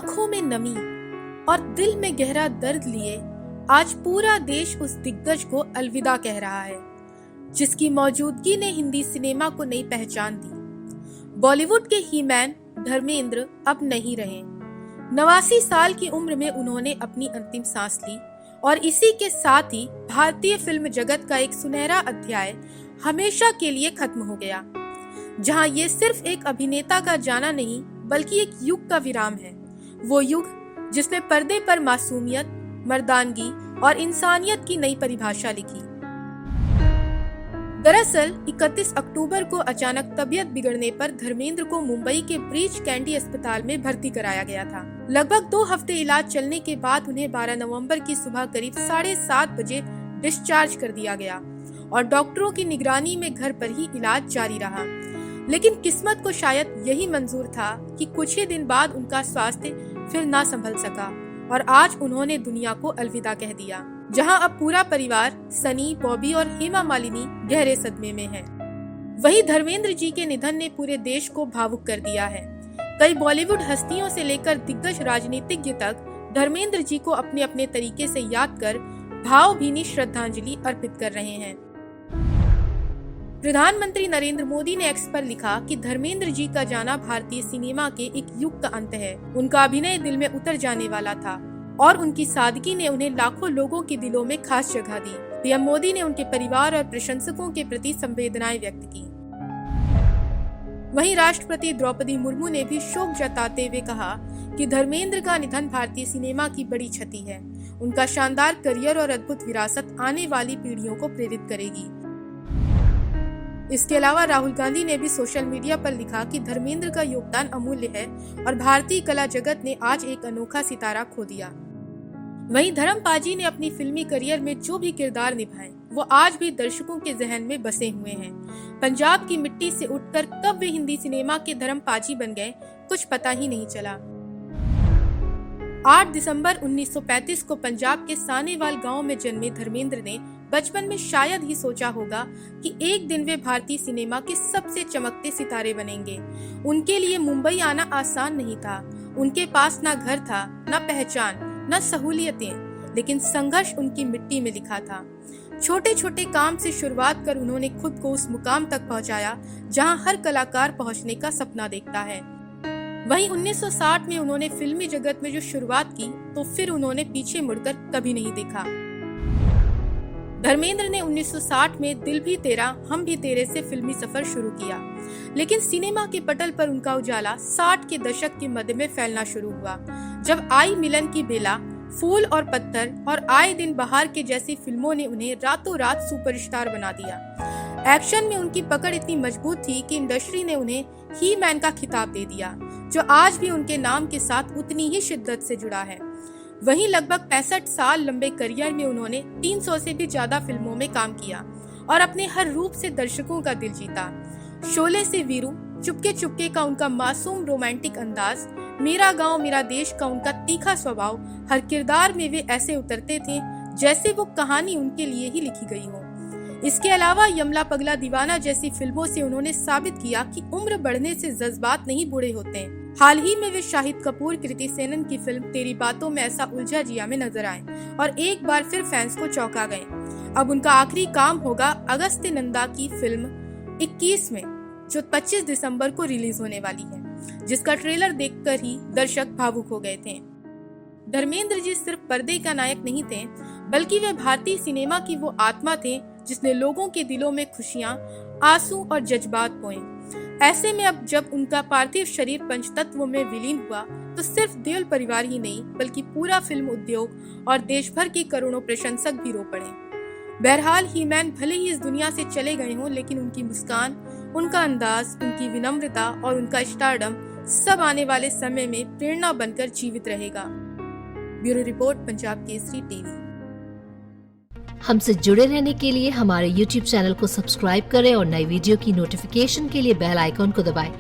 आंखों में नमी और दिल में गहरा दर्द लिए आज पूरा देश उस दिग्गज को अलविदा कह रहा है, जिसकी मौजूदगी ने हिंदी सिनेमा को नई पहचान दी। बॉलीवुड के ही मैन धर्मेंद्र अब नहीं रहे। 89 साल की उम्र में उन्होंने अपनी अंतिम सांस ली और इसी के साथ ही भारतीय फिल्म जगत का एक सुनहरा अध्याय हमेशा के लिए खत्म हो गया, जहां ये सिर्फ एक अभिनेता का जाना नहीं बल्कि एक युग का विराम है। वो युग जिसने पर्दे पर मासूमियत, मर्दानगी और इंसानियत की नई परिभाषा लिखी। दरअसल 31 अक्टूबर को अचानक तबीयत बिगड़ने पर धर्मेंद्र को मुंबई के ब्रीच कैंडी अस्पताल में भर्ती कराया गया था। लगभग 2 हफ्ते इलाज चलने के बाद उन्हें 12 नवंबर की सुबह करीब 7:30 बजे डिस्चार्ज कर दिया गया और डॉक्टरों की निगरानी में घर पर ही इलाज जारी रहा। लेकिन किस्मत को शायद यही मंजूर था कि कुछ ही दिन बाद उनका स्वास्थ्य फिर ना संभल सका और आज उन्होंने दुनिया को अलविदा कह दिया, जहां अब पूरा परिवार सनी, बॉबी और हेमा मालिनी गहरे सदमे में है। वहीं धर्मेंद्र जी के निधन ने पूरे देश को भावुक कर दिया है। कई बॉलीवुड हस्तियों से लेकर दिग्गज राजनीतिज्ञ तक धर्मेंद्र जी को अपने अपने तरीके से याद कर भावभीनी श्रद्धांजलि अर्पित कर रहे हैं। प्रधानमंत्री नरेंद्र मोदी ने एक्स पर लिखा कि धर्मेंद्र जी का जाना भारतीय सिनेमा के एक युग का अंत है। उनका अभिनय दिल में उतर जाने वाला था और उनकी सादगी ने उन्हें लाखों लोगों के दिलों में खास जगह दी। पीएम मोदी ने उनके परिवार और प्रशंसकों के प्रति संवेदनाएं व्यक्त की। वहीं राष्ट्रपति द्रौपदी मुर्मू ने भी शोक जताते हुए कहा कि धर्मेंद्र का निधन भारतीय सिनेमा की बड़ी क्षति है। उनका शानदार करियर और अद्भुत विरासत आने वाली पीढ़ियों को प्रेरित करेगी। इसके अलावा राहुल गांधी ने भी सोशल मीडिया पर लिखा कि धर्मेंद्र का योगदान अमूल्य है और भारतीय कला जगत ने आज एक अनोखा सितारा खो दिया। वहीं धर्म पाजी ने अपनी फिल्मी करियर में जो भी किरदार निभाए वो आज भी दर्शकों के जहन में बसे हुए हैं। पंजाब की मिट्टी से उठकर कब वे हिंदी सिनेमा के धर्म पाजी बन गए, कुछ पता ही नहीं चला। 8 दिसंबर 1935 को पंजाब के सानेवाल गांव में जन्मे धर्मेंद्र ने बचपन में शायद ही सोचा होगा कि एक दिन वे भारतीय सिनेमा के सबसे चमकते सितारे बनेंगे। उनके लिए मुंबई आना आसान नहीं था। उनके पास ना घर था, ना पहचान, ना सहूलियतें, लेकिन संघर्ष उनकी मिट्टी में लिखा था। छोटे छोटे काम से शुरुआत कर उन्होंने खुद को उस मुकाम तक पहुंचाया जहां हर कलाकार पहुंचने का सपना देखता है। वहीं 1960 में उन्होंने फिल्मी जगत में जो शुरुआत की तो फिर उन्होंने पीछे मुड़कर कभी नहीं देखा। धर्मेंद्र ने 1960 में दिल भी तेरा हम भी तेरे से फिल्मी सफर शुरू किया, लेकिन सिनेमा के पटल पर उनका उजाला 60 के दशक के मध्य में फैलना शुरू हुआ, जब आई मिलन की बेला, फूल और पत्थर और आए दिन बहार के जैसी फिल्मों ने उन्हें रातों रात सुपरस्टार बना दिया। एक्शन में उनकी पकड़ इतनी मजबूत थी कि इंडस्ट्री ने उन्हें ही मैन का खिताब दे दिया, जो आज भी उनके नाम के साथ उतनी ही शिद्दत से जुड़ा है। वहीं लगभग 65 साल लंबे करियर में उन्होंने 300 से भी ज्यादा फिल्मों में काम किया और अपने हर रूप से दर्शकों का दिल जीता। शोले से वीरू, चुपके चुपके का उनका मासूम रोमांटिक अंदाज, मेरा गांव मेरा देश का उनका तीखा स्वभाव, हर किरदार में वे ऐसे उतरते थे जैसे वो कहानी उनके लिए ही लिखी गई हो। इसके अलावा यमला पगला दीवाना जैसी फिल्मों से उन्होंने साबित किया कि उम्र बढ़ने से जज्बात नहीं बूढ़े होते हैं। हाल ही में वे शाहिद कपूर, कृति सेनन की फिल्म तेरी बातों में ऐसा उलझा जिया में नजर आए और एक बार फिर फैंस को चौंका गए। अब उनका आखिरी काम होगा अगस्त्य नंदा की फिल्म 21 में, जो 25 दिसंबर को रिलीज होने वाली है, जिसका ट्रेलर देखकर ही दर्शक भावुक हो गए थे। धर्मेंद्र जी सिर्फ पर्दे का नायक नहीं थे, बल्कि वे भारतीय सिनेमा की वो आत्मा थे जिसने लोगों के दिलों में खुशियां, आंसू और जज्बात बोए। ऐसे में अब जब उनका पार्थिव शरीर पंचतत्व में विलीन हुआ तो सिर्फ देओल परिवार ही नहीं बल्कि पूरा फिल्म उद्योग और देश भर के करोड़ों प्रशंसक भी रो पड़े। बहरहाल ही मैन भले ही इस दुनिया से चले गए हों, लेकिन उनकी मुस्कान, उनका अंदाज, उनकी विनम्रता और उनका स्टारडम सब आने वाले समय में प्रेरणा बनकर जीवित रहेगा। Bureau report, Punjab Kesari TV. हमसे जुड़े रहने के लिए हमारे YouTube चैनल को सब्सक्राइब करें और नई वीडियो की नोटिफिकेशन के लिए बेल आइकॉन को दबाएं।